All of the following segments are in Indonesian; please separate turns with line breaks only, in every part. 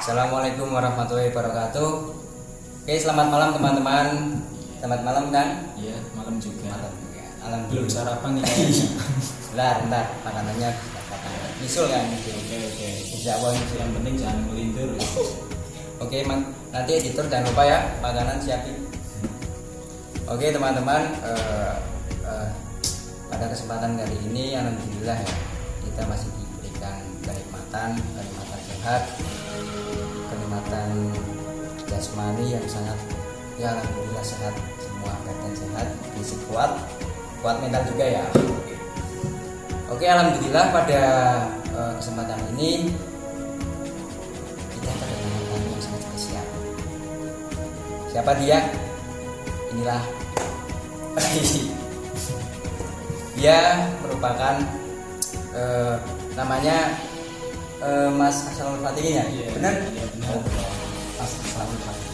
Assalamualaikum warahmatullahi wabarakatuh. Oke, selamat malam teman-teman. Selamat malam kan?
Iya, malam juga.
Malam juga.
Belum
Alhamdulillah.
sarapan nih.
Bentar, makanannya nyusul kan?
Oke.
Insya Allah nyusul.
Yang penting jangan melintir.
Oke, nanti editor jangan lupa ya makanan siapin. Oke teman-teman, pada kesempatan kali ini alhamdulillah ya, kita masih diberikan kenikmatan sehat, kenikmatan jasmani yang sangat, ya alhamdulillah sehat semua, badan sehat, fisik kuat mental juga ya. Oke, alhamdulillah pada kesempatan ini kita kedatangan tamu yang sangat spesial. Siapa dia? Inilah. Dia merupakan namanya Mas Asrul Fatih ya?
Iya,
Benar?
Iya, benar.
Mas Asrul Fatih.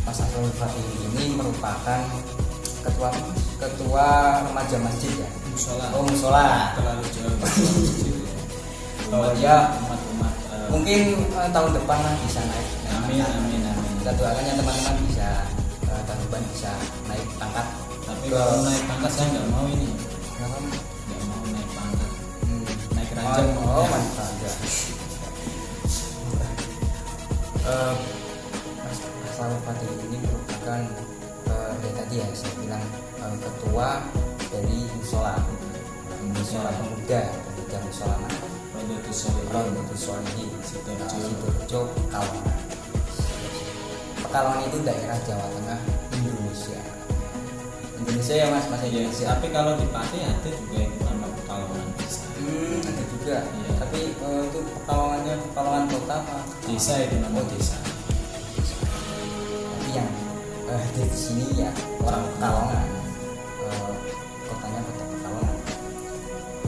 Mas Asrul Fatih ini merupakan ketua remaja masjid ya?
Musola.
Oh, musola.
Terlalu jauh.
Oh ya,
umat.
mungkin tahun depan lah bisa naik.
Amin.
Kita doakan ya teman-teman bisa tahun depan bisa naik pangkat.
Tapi kalau naik pangkat saya nggak mau ini.
Kenapa?
Nggak mau naik pangkat. Naik
Oh,
ranjang.
mantap ya. Mas Asrul Fatih ini merupakan dari tadi ya saya bilang ketua dari musola pemuda musola mana? Rodotus Solihin Sidoarjo Pekalongan itu daerah Jawa Tengah Indonesia ya mas Indonesia.
Tapi kalau di Pati ada juga yang nama Pekalongan.
Ada juga
Iya.
tapi itu Pekalongan kota apa?
Desa itu nama desa.
Tapi yang di sini ya orang Pekalongan, kotanya kota Pekalongan.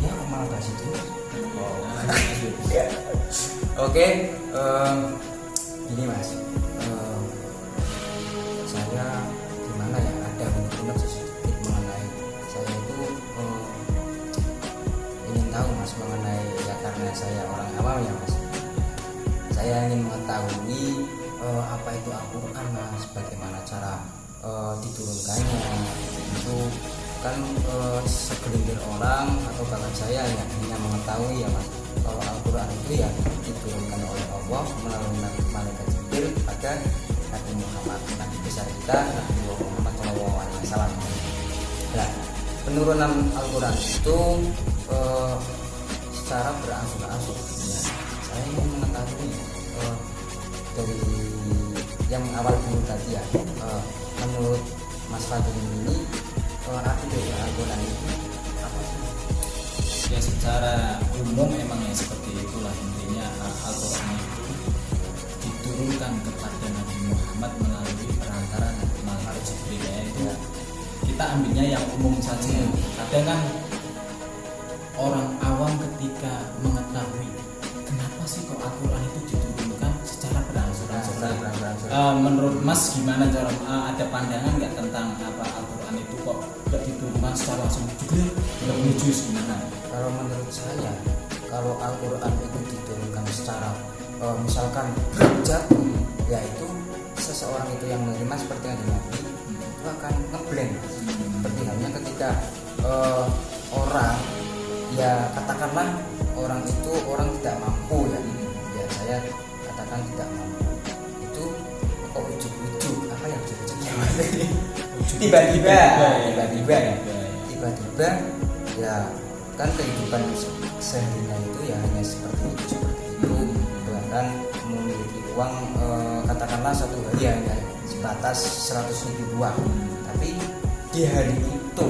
Ya malah bahas itu. Oke, gini mas, saya gimana ya, ada benar-benar sedikit mengenai saya itu ingin tahu mas mengenai, ya karena saya orang awam ya mas, saya ingin mengetahui apa itu Al-Quran mas, bagaimana cara diturunkannya. Itu kan segelintir orang atau bahkan saya yang hanya mengetahui ya mas, kalau Al-Quran itu ya diturunkan oleh Allah melalui malaikat Jibril pada Nabi Muhammad, Nabi besar kita, Nabi Muhammad SAW. Nah, penurunan Al-Quran itu secara berangsur-angsur ya. Saya ingin mengetahui dari yang awal dulu tadi ya, menurut Mas Fadil ini arti dari Al-Quran itu apa sih?
Ya secara umum memang ya seperti itulah, intinya Al-Quran itu diturunkan kepada Nabi Muhammad melalui perantara malaikat Jibril ya. Itu kita ambilnya yang umum saja. Kadang kan orang awam ketika mengetahui kenapa sih kok Al-Quran itu diturunkan secara berangsur-angsur. Menurut Mas gimana cara ada pandangan nggak tentang apa Al-Quran itu kok nggak diturunkan secara langsung juga nggak menuju gimana?
Kalau menurut saya, kalau Al-Quran itu diturunkan secara misalkan berjat, yaitu seseorang itu yang menerima seperti yang Nabi itu akan ngeblend. Seperti halnya ketika orang, ya katakanlah orang itu orang tidak mampu ya, saya katakan tidak mampu, itu kok ujuk-ujuk apa yang ujuk-ujuk tiba-tiba ya kan kehidupan seharinya itu ya hanya seperti itu, bahkan memiliki uang katakanlah satu hari hanya sebatas 100.000 uang, tapi di hari itu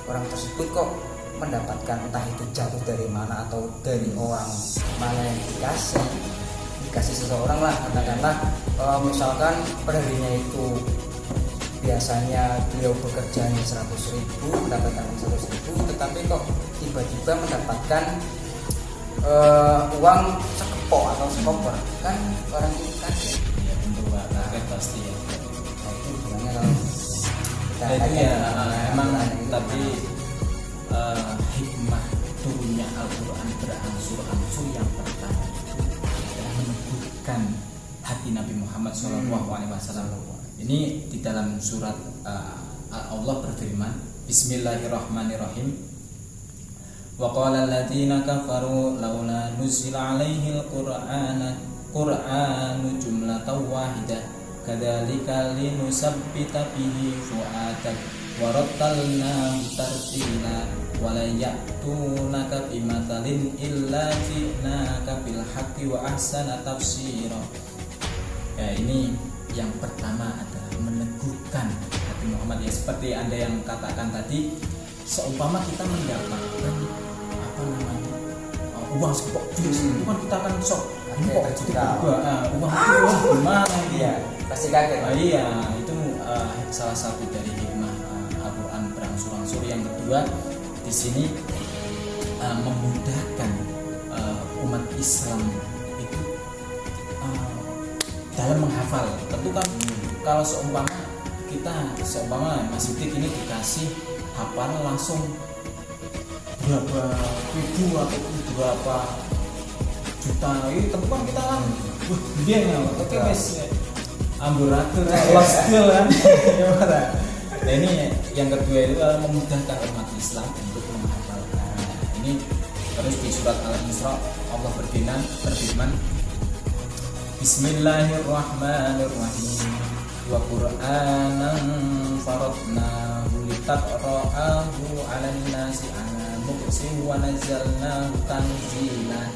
orang tersebut kok mendapatkan entah itu jatuh dari mana atau dari orang mana yang dikasih seseorang lah, katakanlah misalkan per harinya itu biasanya beliau bekerja 100.000, mendapatkan 100.000, tetapi kok tiba-tiba mendapatkan uang sekepok atau sekoper, kan orang itu kaget.
Ya tentu kaget pasti ya.
Nah itu bilangnya kalau kita
itu ya emang
itu
tapi hikmah turunnya Al-Quran berangsur-angsur yang pertama itu adalah memudahkan hati Nabi Muhammad SAW. Ini di dalam surat Allah berfirman, Bismillahirrahmanirrahim. Wa qala alladziina kafaru laula nuzila 'alaihil qur'anu jumlatan wahidah kadzalika linusabbita bihi fu'adak wa rattalnahu tartila wa la ya'tunaka bimathalin illa ji'naka bil haqqi wa ahsana tafsira. Ya, ini yang pertama adalah meneguhkan hati Muhammad, ya seperti Anda yang katakan tadi, seumpama kita mendapatkan uang sekepok bis itu kan kita akan sok kok jadi uang gimana
ya pasti kaget.
Iya, itu salah satu dari hikmah Al-Quran berangsur-angsur. Yang kedua di sini memudahkan umat Islam itu dalam menghafal. Tentu kan kalau seumpama Mas Sidik ini dikasih hafal langsung berapa ribu atau berapa juta, ini tentu kan kita kan dia oke wes amburatur loskil kan. Nah ini yang kedua itu adalah memudahkan umat Islam untuk menghafalkan. Ini terus di surat Al-Isra Allah berfirman Bismillahirrahmanirrahim wa Qur'anan faradnahu litaqra'ahu 'alan nasi 'ala muksin wa nazzalnahu tanzila.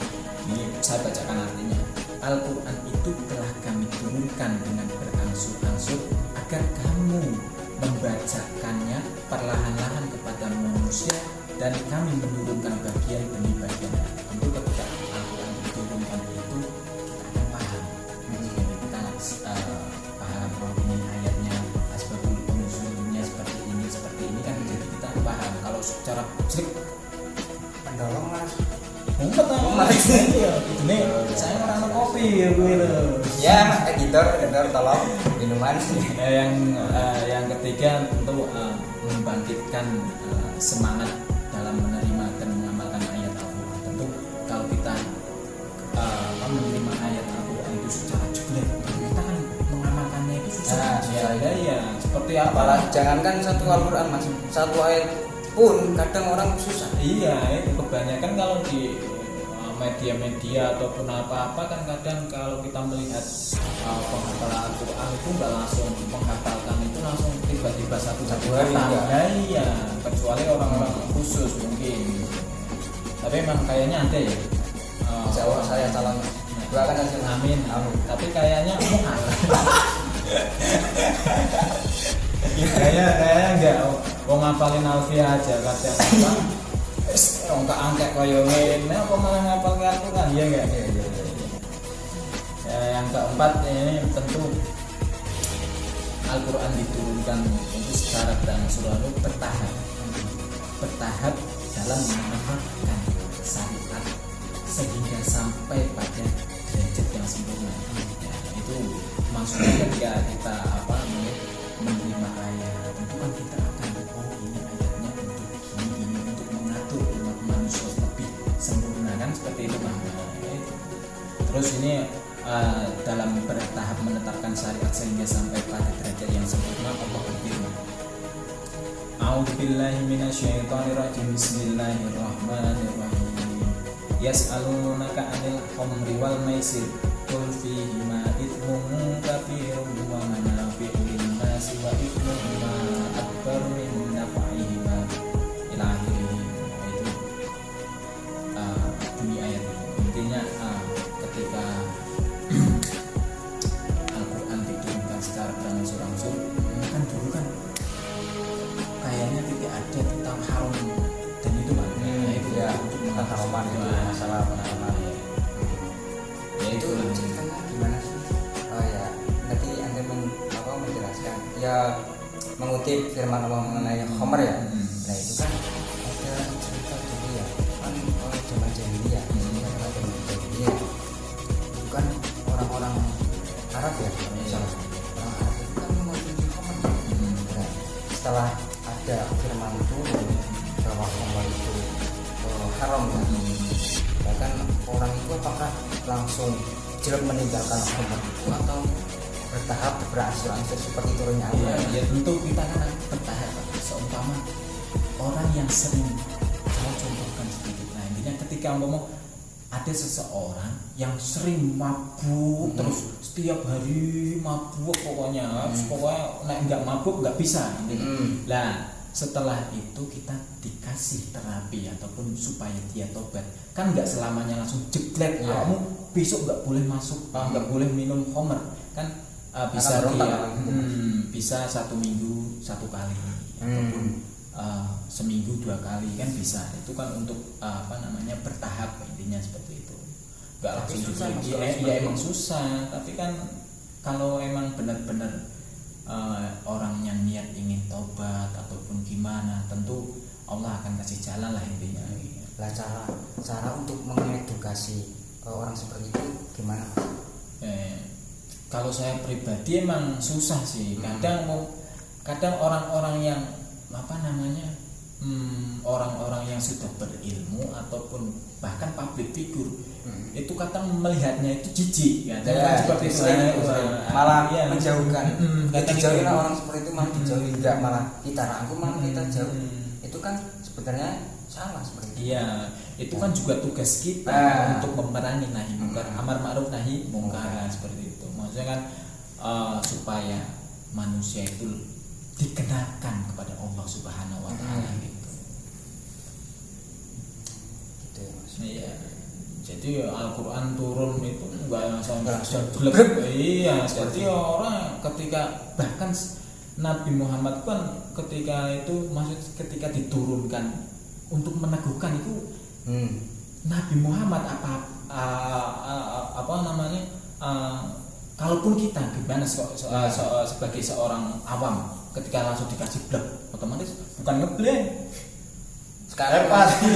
Ini saya bacakan artinya. Al-Quran itu telah kami turunkan dengan berangsur-angsur agar kamu membacakannya perlahan-lahan kepada manusia, dan kami menurunkan bagian demi bagian. Tentu ketika Al-Quran diturunkan itu kita akan paham. Kita paham ini ayatnya, asbabul nuzulnya seperti ini kan, jadi kita paham. Kalau secara strict
pendolong Mas
umat ini saya merana kopi ya gue loh.
Ya editor tolong minuman.
Yang ketiga tentu membangkitkan semangat dalam menerima dan mengamalkan ayat Al-Quran. Tentu kalau kita menerima ayat Al-Quran itu secara jelas, kita kan mengamalkannya itu susah. Ya seperti apa?
Jangankan satu Al-Quran Mas, satu ayat pun kadang orang susah.
Iya, itu kebanyakan kalau di media-media ataupun apa-apa kan kadang kalau kita melihat penghafalan Al-Quran itu nggak langsung menghafalkan itu langsung tiba-tiba satu kata. Iya, kecuali orang-orang khusus mungkin. Tapi memang kayaknya ada ya.
Insya Allah saya calon. Doakan aja.
Amin. Tapi kayaknya kayaknya enggak. Wong ngapalin Alfiah aja kadang apa enggak angkat koyo ngene apa malah ngapal Al-Quran ya enggak. Yang keempat ini tentu Al-Quran diturunkan itu secara berangsur-angsur bertahap dalam menetapkan syariat sehingga sampai pada derajat yang sempurna. Itu maksudnya ketika kita menerima ayat, tentu kan kita akan ini ayatnya untuk ini untuk mengatur umat manusia lebih sempurna kan, seperti itu kan. Terus ini dalam bertahap menetapkan syariat sehingga sampai pada derajat yang sempurna, Allah berfirman, A'udzubillahi minasyaitonirrajim. Bismillahirrahmanirrahim. Yas'alunaka 'anil khamri wal maisir qul fihima itsmun katsirun wa manafi'u lin-nasi wa itsmuhuma akbaru min naf'ihima ila akhirih. Itu bunyi ayat itu. Intinya ketika Al-Quran diturunkan secara berangsur-angsur, kan dulu kan kayaknya tidak ada tentang haram dan itu maknanya itu
ya
untuk
haraman itu masalah penanaman
ya itu
ceritanya gimana sih? Oh ya nanti Anda menjelaskan ya, mengutip firman Allah mengenai Homer ya. Nah itu kan ada cerita dulu ya kan, zaman jahiliyah itu kan orang-orang Arab ya, misalnya orang Arab itu kan mengonsumsi Homer. Nah setelah ada firman turun bahwa Homer itu haram kan, bahkan orang itu apakah langsung jelek meninggalkan khamr itu atau bertahap berangsur-angsur seperti turunnya air?
Ya tentu kita kan bertahap. Seumpama orang yang sering, saya contohkan sedikit. Nah intinya ketika ngomong ada seseorang yang sering mabuk terus setiap hari mabuk pokoknya nek nggak mabuk nggak bisa. Nah setelah itu kita dikasih terapi ataupun supaya dia tobat, kan nggak selamanya langsung jeglek, kamu besok nggak boleh masuk, nggak boleh minum khamr, kan bisa dia bisa 1 minggu 1 kali ataupun seminggu 2 kali kan bisa. Itu kan untuk bertahap, intinya seperti itu, nggak langsung jeglek. Ya emang susah, tapi kan kalau emang benar-benar orangnya niat ingin tobat ataupun gimana, tentu Allah akan kasih jalan lah intinya.
Lah cara untuk mengedukasi orang seperti itu gimana Mas?
Kalau saya pribadi emang susah sih. Kadang orang-orang yang orang-orang yang sudah berilmu ataupun bahkan public figure itu kadang melihatnya itu jijik ya, seperti itu
malah menjauhkan. Dijauhin orang seperti itu malah dijauhi, enggak malah kita rangkul, malah kita jauh. Itu kan sebenarnya salah seperti itu.
Iya, itu kan juga tugas kita untuk memerangi nahi mungkar, amar ma'ruf nahi mungkar seperti itu. Maksudnya kan supaya manusia itu dikenalkan kepada Allah Subhanahu wa taala gitu.
Gitu ya Mas.
Iya. Jadi Al-Qur'an turun itu enggak sampai jelek. Iya, jadi orang ketika bahkan Nabi Muhammad kan ketika itu ketika diturunkan untuk meneguhkan itu Nabi Muhammad kalaupun kita gimana sebagai seorang awam ketika langsung dikasih blek otomatis bukan ngebleng
Sekarang
pasti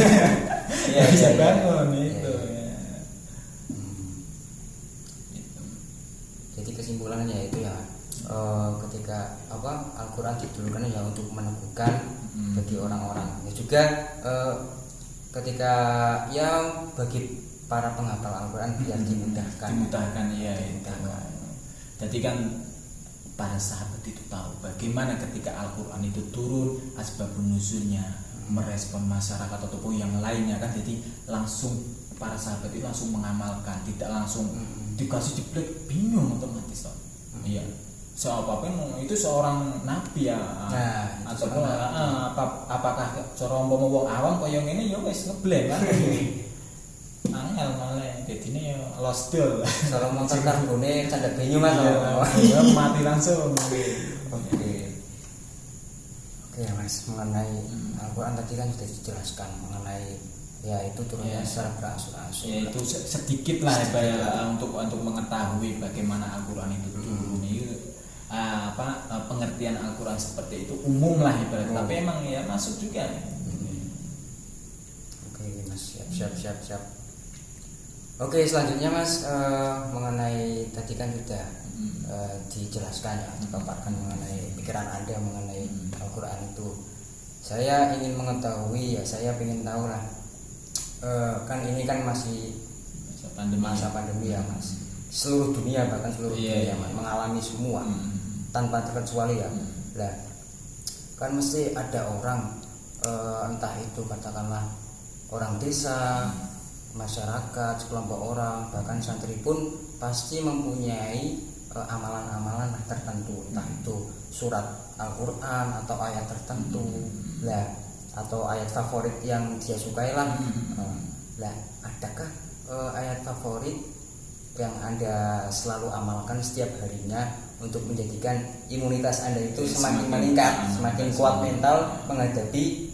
bisa bangun
ya.
itu.
Jadi kesimpulannya itu ya ketika Al-Quran diturunkan ya untuk meneguhkan bagi orang-orang, ya juga ketika ya bagi para penghafal Al-Quran biar dimudahkan
ya itu. Jadi kan para sahabat itu tahu bagaimana ketika Al-Quran itu turun, asbabun nuzulnya, merespon masyarakat ataupun yang lainnya kan. Jadi langsung para sahabat itu langsung mengamalkan, tidak langsung dikasih jeblek, bingung otomatis toh. Iya. Siapapun itu seorang nabi ya.
Nah,
ataupun apakah cara wong awam kaya ngene ya wis ngebleng kan. Angel malah dadine ya lost doll.
Kalau motor karbone candak banyu Mas.
Ya mati langsung.
Oke ya Mas, mengenai Al-Quran tadi kan sudah dijelaskan mengenai ya itu turunnya secara berangsur-angsur.
Ya itu sedikit lah untuk mengetahui bagaimana Al-Quran itu turun. Pengertian Al-Quran seperti itu umum lah ibarat, tapi emang ya masuk juga.
Oke Mas, siap. Oke, selanjutnya Mas, mengenai tadi kan sudah dijelaskan ya, dipaparkan mengenai pikiran Anda mengenai Al-Quran itu. Saya ingin mengetahui ya, saya ingin tahu lah, kan ini kan masih masa pandemi ya Mas. Seluruh dunia, bahkan seluruh dunia mengalami semua tanpa terkecuali ya. Lah kan mesti ada orang entah itu katakanlah orang desa, masyarakat, sekelompok orang, bahkan santri pun pasti mempunyai amalan-amalan tertentu, entah itu surat Al-Quran atau ayat tertentu lah, atau ayat favorit yang dia sukai lah. Lah adakah ayat favorit yang Anda selalu amalkan setiap harinya untuk menjadikan imunitas Anda itu semakin meningkat, semakin kuat mental menghadapi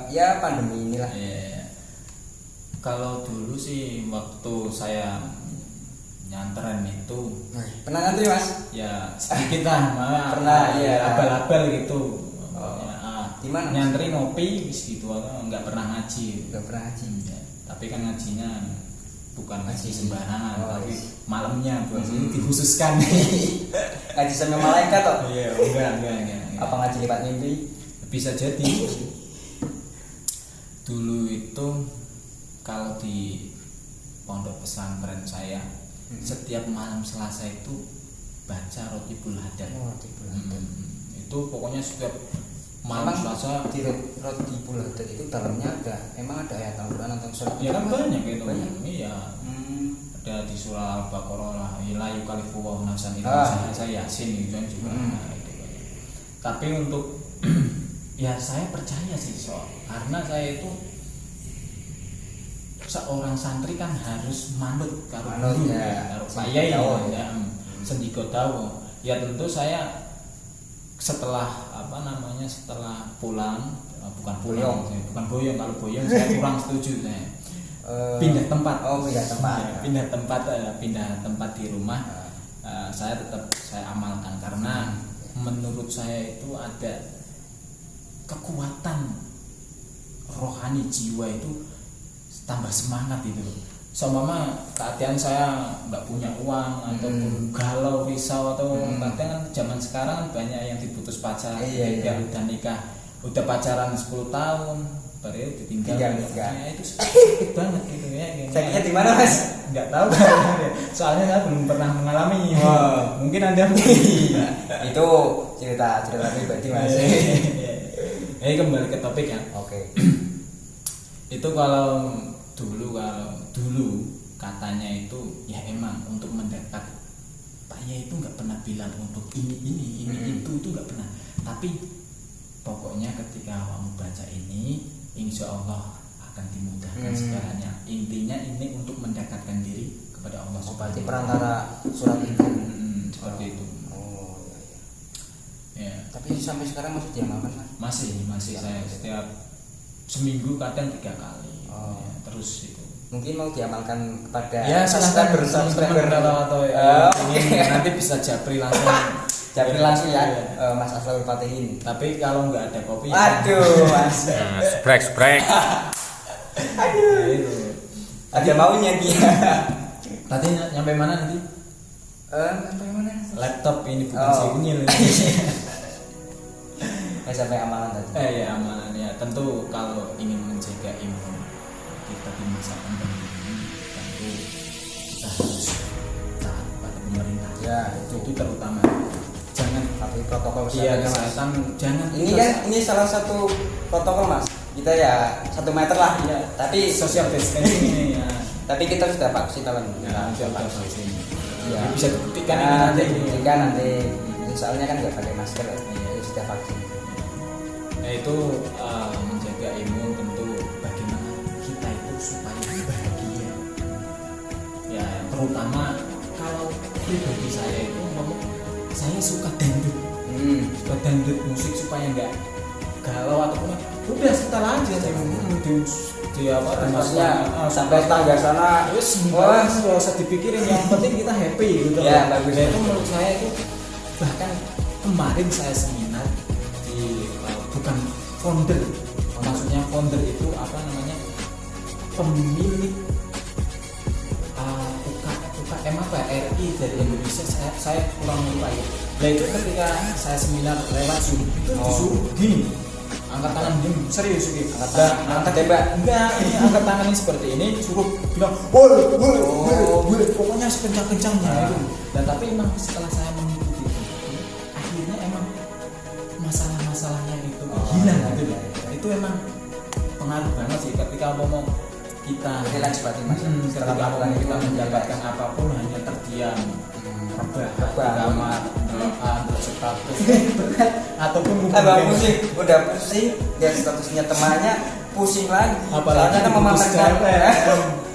ya pandemi inilah?
Kalau dulu sih waktu saya nyantren itu
pernah ngantri Mas?
Ya sedikit lah,
pernah ya,
abal-abal gitu.
Di mana?
Nyantri ngopi gitu, nggak pernah ngaji.
Nggak pernah ngaji.
Ya, tapi kan ngajinya bukan ngaji sembarangan, tapi malamnya buat dikhususkan.
Ngaji sama malaikat toh?
Iya, enggak.
Apa ngaji lewat mimpi?
Bisa jadi. Dulu itu kalau di pondok pesantren saya setiap malam Selasa itu baca Rotibul Hadar. Itu pokoknya setiap malam Selasa
di Rotibul Hadar itu dalamnya emang ada ayat Al-Quran atau surat?
Ya kan banyak itu. Iya. Ada di surah Al-Baqarah lah, la yukallifu Allahu nafsan illa wus'aha, saya Yasin itu kan juga. Itu. Tapi untuk ya saya percaya sih karena saya itu seorang santri kan harus manut karo guru ya, karo payai ya, sendika dawa. Ya tentu saya setelah setelah pulang, bukan boyong, kalau boyong saya kurang setuju saya. Pindah tempat. Pindah tempat di rumah. Saya tetap saya amalkan karena menurut saya itu ada kekuatan rohani jiwa itu tambah semangat itu. Seumpama keadaan saya nggak punya uang ataupun galau risau atau kadang kan zaman sekarang kan banyak yang diputus pacar, udah nikah, udah pacaran 10 tahun baru ditinggal. Ya, itu sakit banget gitu ya.
Sakitnya di mana Mas?
Nggak tahu. Soalnya saya belum pernah mengalami. Mungkin Anda
itu cerita pribadi Mas.
Ini kembali ke topik ya.
Oke.
Itu kalau dulu katanya itu ya emang untuk mendekat Pak Yai itu nggak pernah bilang untuk ini itu nggak pernah. Tapi pokoknya ketika kamu baca ini, insya Allah akan dimudahkan segalanya. Intinya ini untuk mendekatkan diri kepada Allah.
Berarti perantara surat itu
seperti itu. Ya.
Tapi sampai sekarang masih diamalkan Mas?
Masih saya setiap seminggu kadang 3 kali. Ya, terus itu.
Mungkin mau diamalkan kepada
subscriber atau nanti bisa japri langsung
ya. Mas Aslalul Fatihin.
Tapi kalau nggak ada kopi
aduh Mas.
Sprek.
Aduh.
Itu.
Ada maunya dia.
Tadi nyampe mana nanti?
Sampai mana?
Laptop ini bukan sinyal.
Sampai amalan tadi.
Ya amalan ya. Tentu kalau ingin menjaga imun kita di masa pandemi ini, tentu kita harus taat pada pemerintah.
Ya,
itu terutama. Jangan
patuhi protokol kesehatan.
Jangan.
Ini salah satu protokol Mas. Kita ya 1 meter lah. Ya. Tapi
social distancing ini ya.
Tapi kita sudah vaksin tahun ini.
Sudah vaksin.
Ya.
Bisa dibuktikan
nanti. Soalnya kan nggak pakai masker ya. Sudah vaksin.
Nah itu menjaga imun tentu bagaimana kita itu supaya bahagia. Ya terutama kalau pribadi saya itu saya suka dangdut. Suka dangdut musik supaya nggak galau ataupun udah setel aja di
maksudnya sampai tangga sana
nggak usah dipikirin, yang penting kita happy gitu
ya. Bagus.
Itu menurut saya itu bahkan kemarin saya seminar di bukan founder, maksudnya founder itu pemilik UKM RI dari Indonesia, saya kurang lupa ya. Nah itu ketika saya seminar lewat Zoom itu disuruh gini, angkat tangan gini, serius gitu. Angkat tembak. Enggak, ini angkat tangan ini seperti ini, suruh bilang pokoknya sekencang-kencangnya itu. Dan tapi emang setelah saya mengikuti itu, akhirnya emang masalah-masalahnya itu hilang gitu. Itu emang pengaruh banget sih ketika ngomong kita ketika kita mendapatkan apapun hanya terdiam, kamar, status ataupun
pusing, udah pusing dan statusnya temannya pusing lagi,
apalagi
kan memamerkan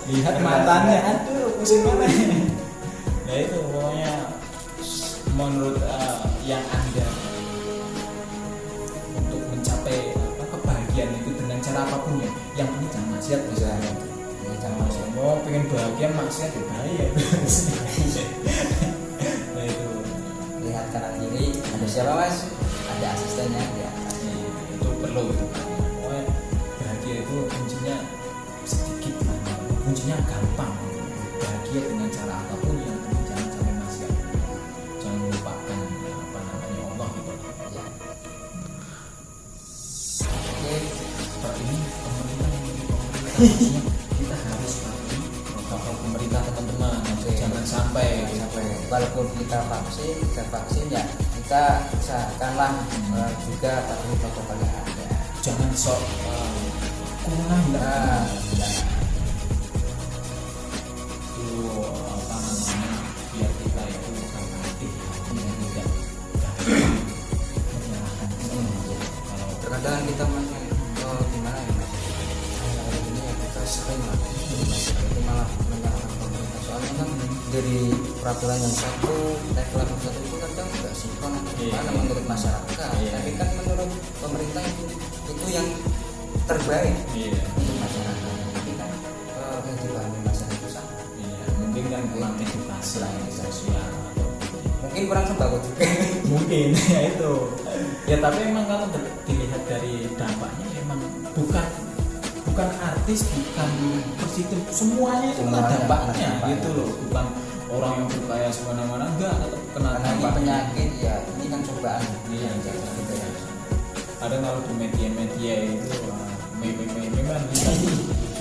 lihat matanya, aduh pusing banget. Ya itu pokoknya menurut yang Anda untuk mencapai kebahagiaan itu dengan cara apapun ya, yang penting jangan maksiat. Bisa jangan maksiat, mau pengen bahagia maksiat ya bahaya. Nah itu
lihat kanan kiri ada siapa Mas, ada asistennya ya,
itu perlu gitu. Pokoknya bahagia itu kuncinya sedikit lah, kuncinya gampang. Bahagia dengan cara apapun, yang penting jangan sampai maksiat, jangan lupakan Allah gitu ya. Oke, ini pemerintah kita harus patuhi protokol pemerintah teman-teman. Jangan sampai
walaupun kita vaksin ya kita usahakanlah juga patuhi protokol yang ada.
Jangan sok kurang
Nah,
itu apa namanya, biar kita itu bukan mati tidak menyalahkan kalau
terkadang kita masih gimana ya mas, kayak ini ya kita sering lah itu malah menyalahkan pemerintah, soalnya kan dari peraturan yang satu level yang satu itu kadang nggak sinkron mana menurut masyarakat, tapi kan menurut pemerintah itu yang terbaik untuk masyarakat. Jadi kan yang dipahami masyarakat itu sama.
mungkin kan kurang edukasi sosial atau
Mungkin kurang sembako juga.
mungkin ya itu ya, tapi emang kalau dilihat dari dampaknya emang bukan artis, bukan presiden, semuanya itu kena dampaknya gitu loh, bukan orang yang berkaya semana-mana enggak atau kena
Karena ini
dampaknya.
penyakit ya, ini kan cobaan.
Iya, jangan gitu ya. Kadang kalau di media itu meme kan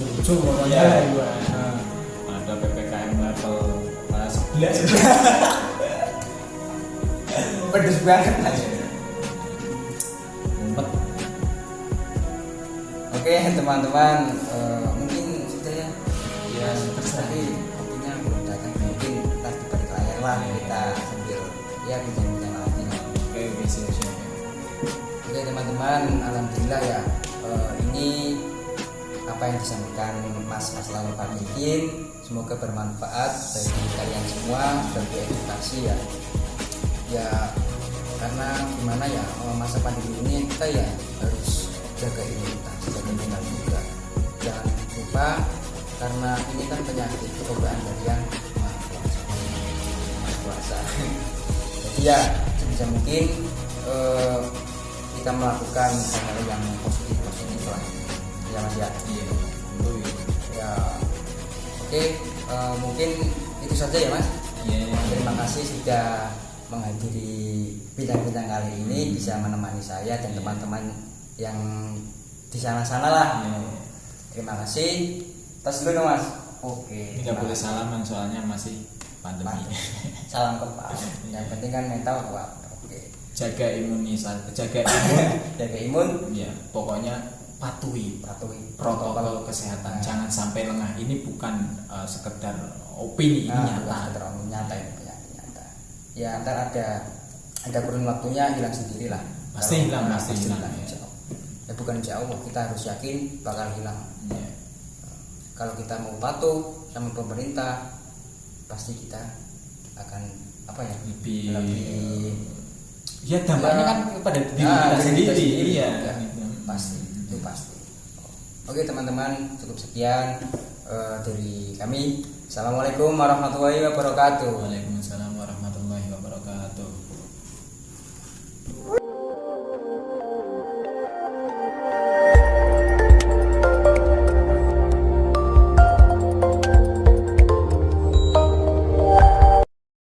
lucu pokoknya gua. Ada PPKM level 11.
Pedes banget mas.
Ngumpet.
Oke teman-teman, mungkin sudah ya.
Ya, terserah.
Tapi kopinya belum datang, mungkin ntar di balik layar lah kita sambil ya bincang-bincang lagi.
Oke, siap.
Oke teman-teman, alhamdulillah ya, ini apa yang disampaikan Mas Lalu Fadlikin semoga bermanfaat bagi kalian semua, bagi edukasi ya. Ya karena gimana ya, masa pandemi ini kita ya harus jaga imunitas, jaga mental juga. Jangan lupa karena ini kan penyakit cobaan dari yang maha kuasa. Jadi ya sebisa mungkin kita melakukan hal yang positif lah ya mas ya.
Iya.
Ya oke, mungkin itu saja ya mas.
Iya.
Terima kasih sudah menghadiri bintang-bintang kali ini, bisa menemani saya dan teman-teman yang di sana-sana lah. Terima kasih. Tas dulu dong mas. Oke.
Nggak boleh salaman soalnya masih pandemi.
Salam kepal. Yang penting kan mental kuat. Oke.
Jaga imun.
Jaga imun.
Ya, pokoknya patuhi protokol kesehatan. Jangan sampai lengah. Ini bukan sekedar opini, ini nyata.
Nyata ini nyata. Ya ntar ada kurun waktunya hilang sendiri lah.
Pasti hilang.
Ya bukan jauh, kita harus yakin bakal hilang.
Ya.
Kalau kita mau patuh sama pemerintah, pasti kita akan apa ya?
Lebih
ya
dampaknya kan kepada diri kita sendiri. Iya.
Pasti, itu pasti. Oke teman-teman, cukup sekian dari kami. Assalamualaikum warahmatullahi wabarakatuh.
Waalaikumsalam.